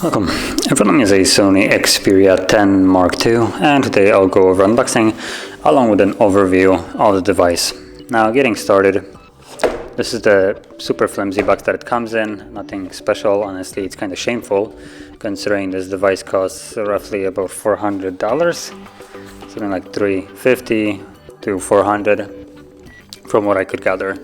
Welcome. In front of me is a Sony Xperia 10 Mark II, and today I'll go over unboxing along with an overview of the device. Now, getting started, this is the super flimsy box that it comes in. Nothing special, honestly. It's kind of shameful considering this device costs roughly about $400, something like $350 to $400 from what I could gather.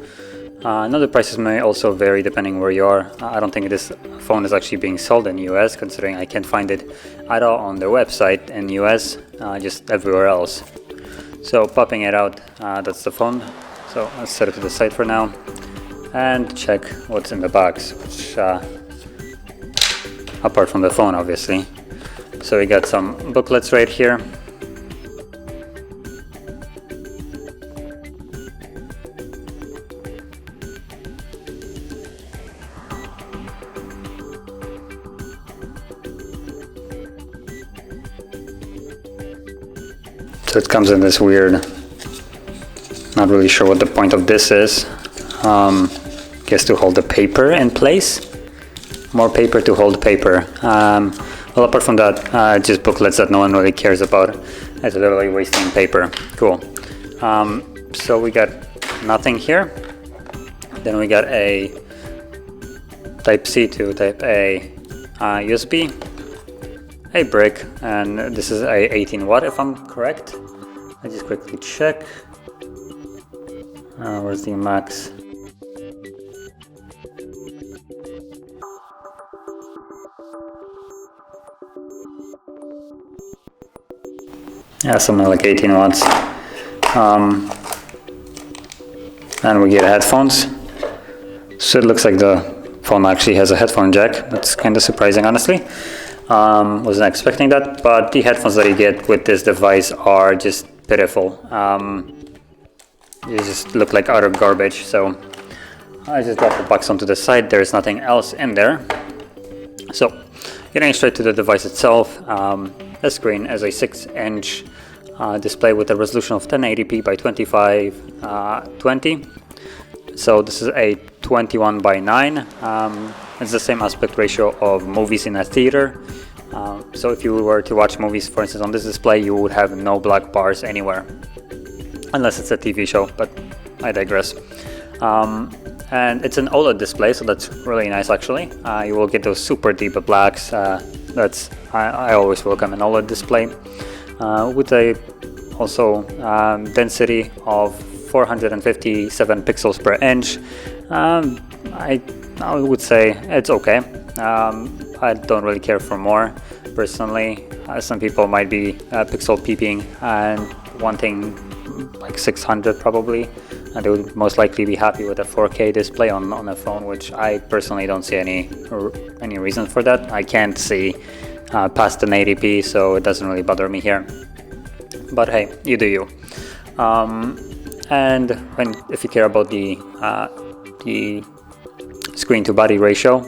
Now the prices may also vary depending where you are. I don't think this phone is actually being sold in the US, considering I can't find it at all on their website in the US, just everywhere else. So popping it out, that's the phone. So let's set it to the side for now and check what's in the box, which apart from the phone obviously. So we got some booklets right here. So it comes in this weird, not really sure what the point of this is. Guess to hold the paper in place. More paper to hold paper. Well, apart from that, just booklets that no one really cares about. It's literally wasting paper. Cool. So we got nothing here. Then we got a Type C to Type A USB. A brick, and this is a 18 watt if I'm correct. I just quickly check. Where's the max? Yeah, something like 18 watts. And we get headphones. So it looks like the phone actually has a headphone jack. That's kind of surprising, honestly. Wasn't expecting that, but the headphones that you get with this device are just pitiful. They just look like utter garbage. So I just dropped the box onto the side. There's nothing else in there. So getting straight to the device itself, the screen is a 6-inch display with a resolution of 1080p by 2520. So this is a 21 by 9. It's the same aspect ratio of movies in a theater. So if you were to watch movies, for instance, on this display, you would have no black bars anywhere, unless it's a TV show, but I digress. And it's an OLED display, so that's really nice actually. You will get those super deep blacks. I always welcome an OLED display with a also density of 457 pixels per inch. I would say it's okay. I don't really care for more personally. Some people might be pixel peeping and wanting like 600 probably, and they would most likely be happy with a 4K display on a phone, which I personally don't see any reason for that. I can't see past an 1080p, so it doesn't really bother me here. But hey, you do you. And if you care about the screen to body ratio,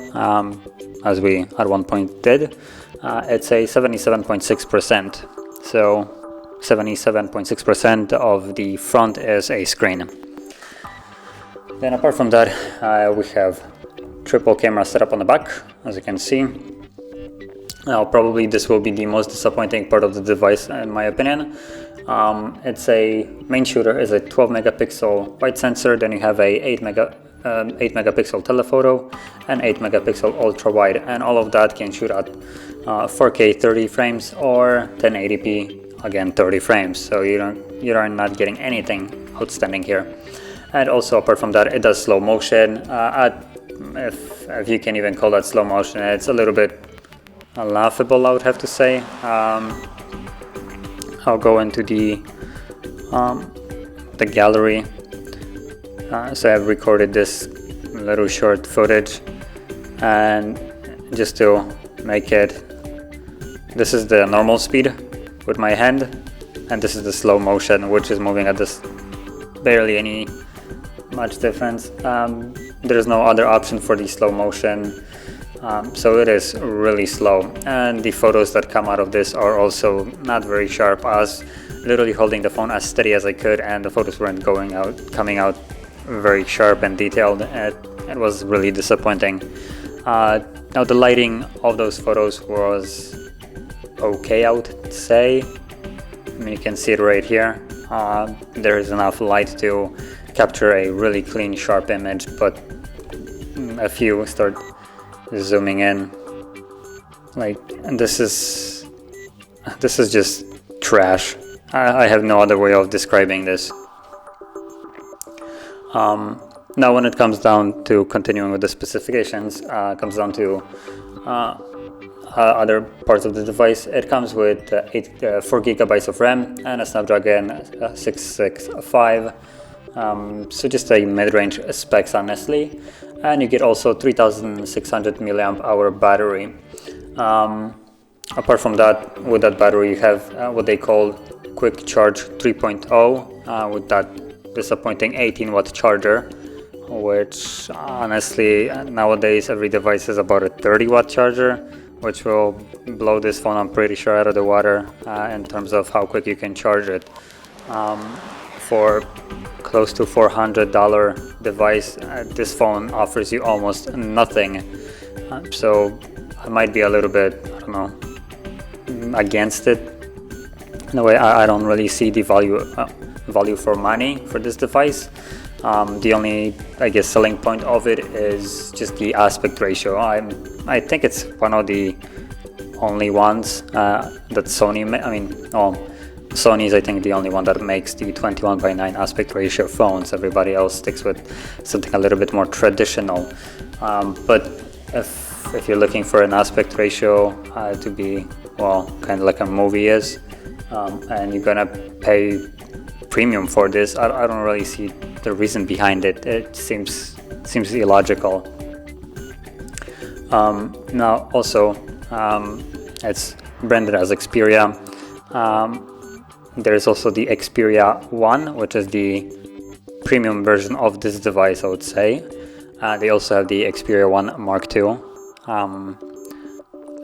as we at one point did, it's a 77.6%. So 77.6% of the front is a screen. Then apart from that, we have triple camera setup on the back, as you can see. Now probably this will be the most disappointing part of the device in my opinion. It's a main shooter is a 12 megapixel wide sensor, then you have a 8 megapixel telephoto and 8 megapixel ultra wide, and all of that can shoot at 4K 30 frames or 1080p again 30 frames, so you are not getting anything outstanding here. And also apart from that, it does slow motion. If you can even call that slow motion, it's a little bit laughable, I would have to say. I'll go into the gallery. So I've recorded this little short footage, and just to make it, this is the normal speed with my hand, and this is the slow motion, which is moving at this barely any much difference. There's no other option for the slow motion, so it is really slow, and the photos that come out of this are also not very sharp. I was literally holding the phone as steady as I could, and the photos weren't coming out very sharp and detailed. It was really disappointing. Now the lighting of those photos was okay, I would say. I mean, you can see it right here. There is enough light to capture a really clean, sharp image, but if you start zooming in, like, and this is just trash. I have no other way of describing this. Now when it comes down to continuing with the specifications, it comes down to other parts of the device. It comes with 4 GB of RAM and a Snapdragon 665. So just a mid-range specs, honestly. And you get also 3600 mAh battery. Apart from that, with that battery you have what they call Quick Charge 3.0 with that disappointing 18-watt charger, which honestly nowadays every device has about a 30-watt charger, which will blow this phone, I'm pretty sure, out of the water in terms of how quick you can charge it. For close to $400 device, this phone offers you almost nothing. So I might be a little bit, I don't know, against it. In a way, I don't really see the value for money for this device. The only, I guess, selling point of it is just the aspect ratio. I think it's one of the only ones that Sony's, I think, the only one that makes the 21:9 aspect ratio phones. Everybody else sticks with something a little bit more traditional. But if you're looking for an aspect ratio to be, well, kind of like a movie is, and you're gonna pay premium for this, I don't really see the reason behind it. It seems illogical. Now also, it's branded as Xperia. There is also the Xperia 1, which is the premium version of this device, I would say. They also have the Xperia 1 Mark II.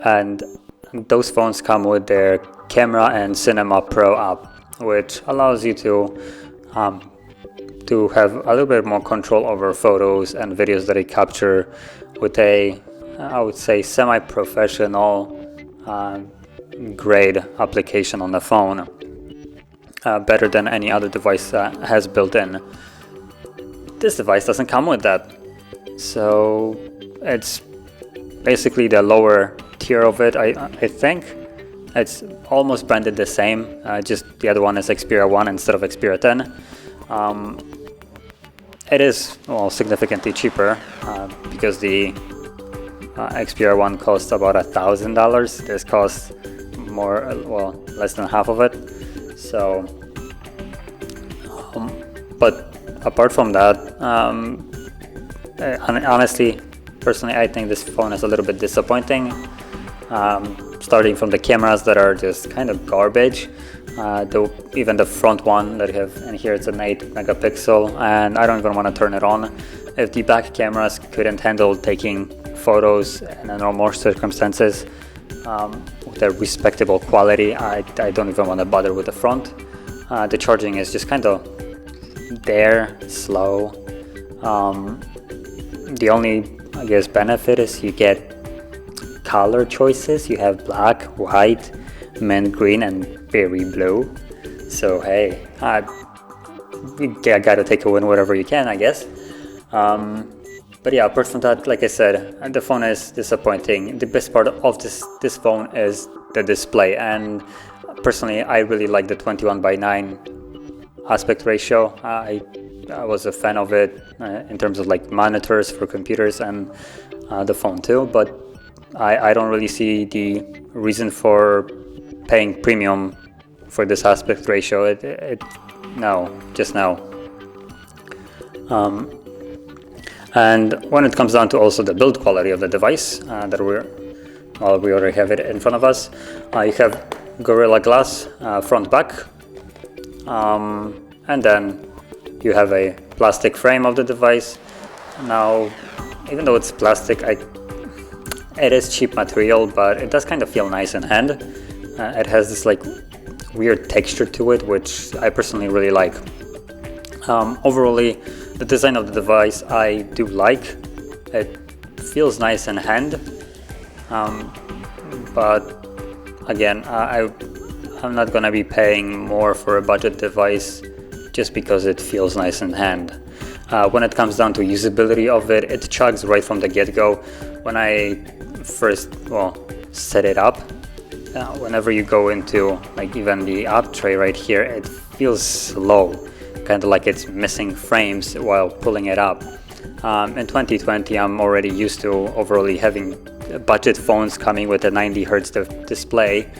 And those phones come with their Camera and Cinema Pro app, which allows you to have a little bit more control over photos and videos that you capture with a, I would say, semi-professional grade application on the phone. Better than any other device has built in. This device doesn't come with that, so it's basically the lower tier of it. I think it's almost branded the same, just the other one is Xperia 1 instead of Xperia 10. It is, well, significantly cheaper because the Xperia 1 costs about $1,000. This costs more, well, less than half of it. So, but apart from that, honestly, personally, I think this phone is a little bit disappointing. Starting from the cameras that are just kind of garbage. Even the front one that you have in here, it's an 8 megapixel, and I don't even want to turn it on. If the back cameras couldn't handle taking photos in normal circumstances with a respectable quality, I don't even want to bother with the front. The charging is just kind of there, slow. The only, I guess, benefit is you get color choices. You have black, white, mint green, and berry blue. So hey, you gotta take a win whatever you can, I guess. But yeah, apart from that, like I said, the phone is disappointing. The best part of this phone is the display, and personally, I really like the 21:9 aspect ratio. I was a fan of it in terms of like monitors for computers and the phone too, but I don't really see the reason for paying premium for this aspect ratio. No, just no. And when it comes down to also the build quality of the device that we already have it in front of us, you have Gorilla Glass front back, and then you have a plastic frame of the device. Now, even though it's plastic, it is cheap material, but it does kind of feel nice in hand. It has this like weird texture to it, which I personally really like. Overall, The design of the device I do like. It feels nice in hand, but again, I'm not gonna be paying more for a budget device just because it feels nice in hand. When it comes down to usability of it, it chugs right from the get-go. When I first, set it up, whenever you go into like even the app tray right here, it feels slow, kind of like it's missing frames while pulling it up. In 2020, I'm already used to overall having budget phones coming with a 90 Hz display.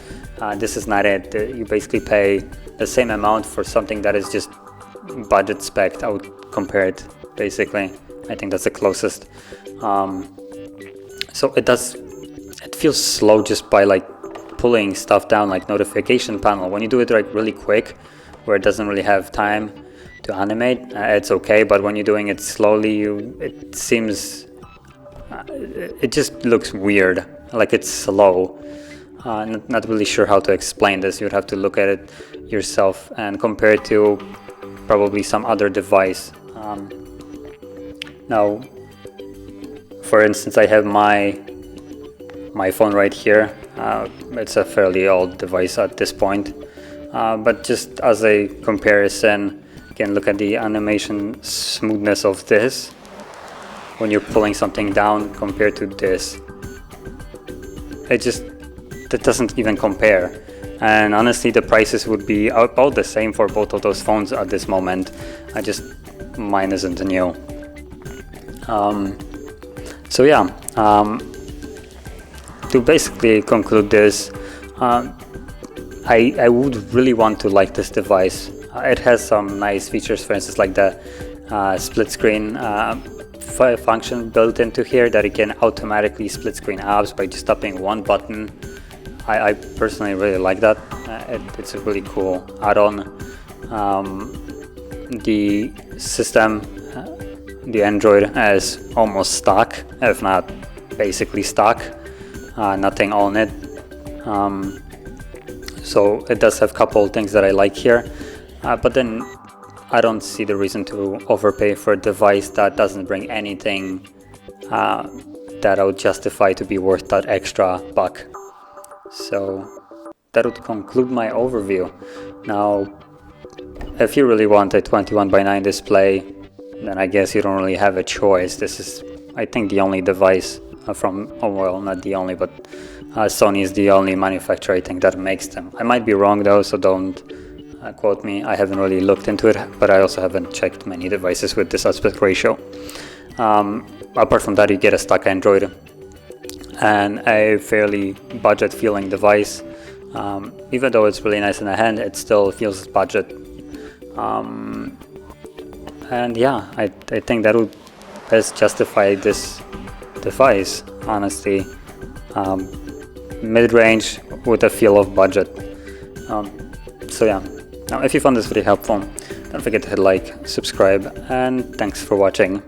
This is not it. You basically pay the same amount for something that is just budget spec. I would compare it basically. I think that's the closest. So it feels slow just by like pulling stuff down, like notification panel. When you do it like really quick, where it doesn't really have time to animate, it's okay. But when you're doing it slowly, it seems it just looks weird, like it's slow. Not really sure how to explain this. You'd have to look at it yourself and compare it to probably some other device. Now, for instance, I have my phone right here. It's a fairly old device at this point, but just as a comparison, you can look at the animation smoothness of this when you're pulling something down compared to this. That doesn't even compare. And honestly, the prices would be about the same for both of those phones at this moment. Mine isn't new. So yeah, to basically conclude this, I would really want to like this device. It has some nice features, for instance, like the split screen function built into here, that it can automatically split screen apps by just tapping one button. I personally really like that. It's a really cool add-on. The system, the Android, is almost stock, if not basically stock. Nothing on it. So it does have a couple things that I like here, but then I don't see the reason to overpay for a device that doesn't bring anything that I would justify to be worth that extra buck. So that would conclude my overview. Now, if you really want a 21:9 display, then I guess you don't really have a choice. This is, I think, the only device not the only, but Sony is the only manufacturer I think that makes them. I might be wrong though, so don't quote me. I haven't really looked into it, but I also haven't checked many devices with this aspect ratio. Apart from that, you get a stock Android and a fairly budget feeling device. Even though it's really nice in the hand, it still feels budget. And yeah, I think that would best justify this device, honestly. Mid-range with a feel of budget. So yeah, now if you found this video helpful, don't forget to hit like, subscribe, and thanks for watching.